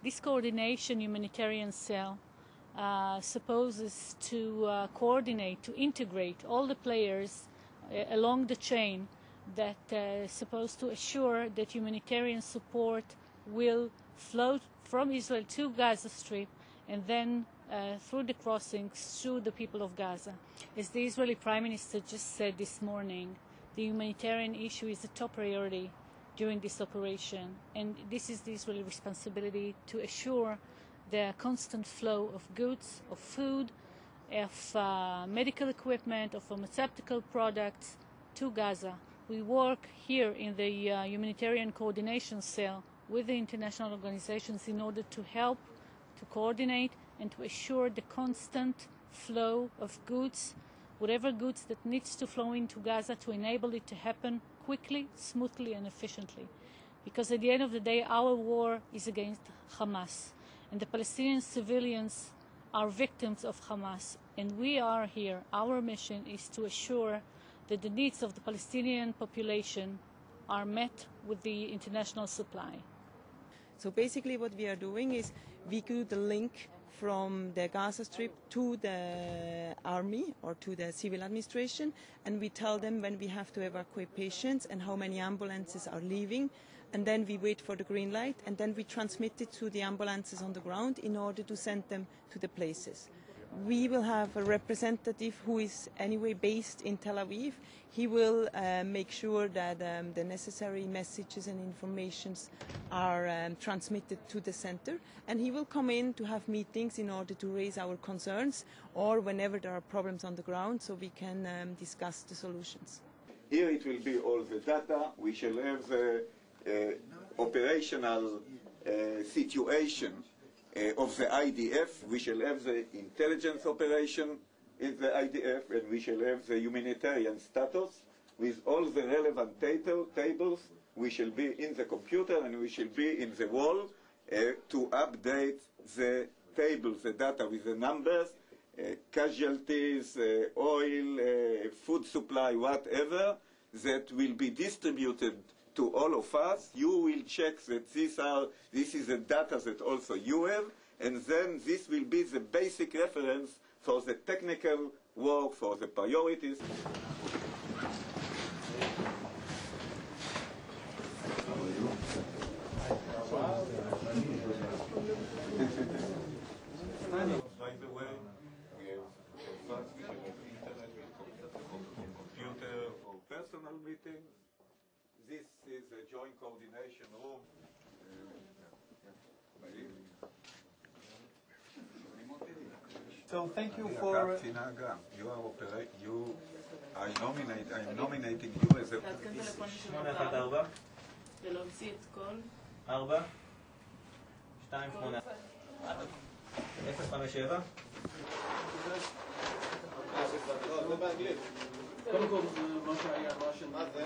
This coordination humanitarian cell supposes to coordinate, to integrate all the players along the chain that is supposed to assure that humanitarian support will flow from Israel to Gaza Strip and then through the crossings to the people of Gaza. As the Israeli Prime Minister just said this morning, the humanitarian issue is a top priority during this operation, and this is the Israeli responsibility to assure the constant flow of goods, of food, of medical equipment, of pharmaceutical products to Gaza. We work here in the Humanitarian Coordination Cell with the international organizations in order to help, to coordinate, and to assure the constant flow of goods, whatever goods that needs to flow into Gaza, to enable it to happen quickly, smoothly, and efficiently. Because at the end of the day, our war is against Hamas, and the Palestinian civilians are victims of Hamas, and we are here. Our mission is to assure that the needs of the Palestinian population are met with the international supply. So basically what we are doing is we do the link from the Gaza Strip to the army or to the civil administration, and we tell them when we have to evacuate patients and how many ambulances are leaving, and then we wait for the green light, and then we transmit it to the ambulances on the ground in order to send them to the places. We will have a representative who is anyway based in Tel Aviv. He will make sure that the necessary messages and informations are transmitted to the center, and he will come in to have meetings in order to raise our concerns or whenever there are problems on the ground, so we can discuss the solutions. Here it will be all the data. We shall have the operational situation of the IDF. We shall have the intelligence operation in the IDF, and we shall have the humanitarian status with all the relevant tables. We shall be in the computer and we shall be in the wall to update the tables, the data with the numbers, casualties, oil, food supply, whatever, that will be distributed to all of us. You will check that this is the data that also you have, and then this will be the basic reference for the technical work, for the priorities. By the way, we have advanced internet, computer or personal meeting. This is a joint coordination room. So thank you for. I'm nominating you as a. 814 ולהוציא את כל 4 2 8 057 קודם כל מה שהיה מה זה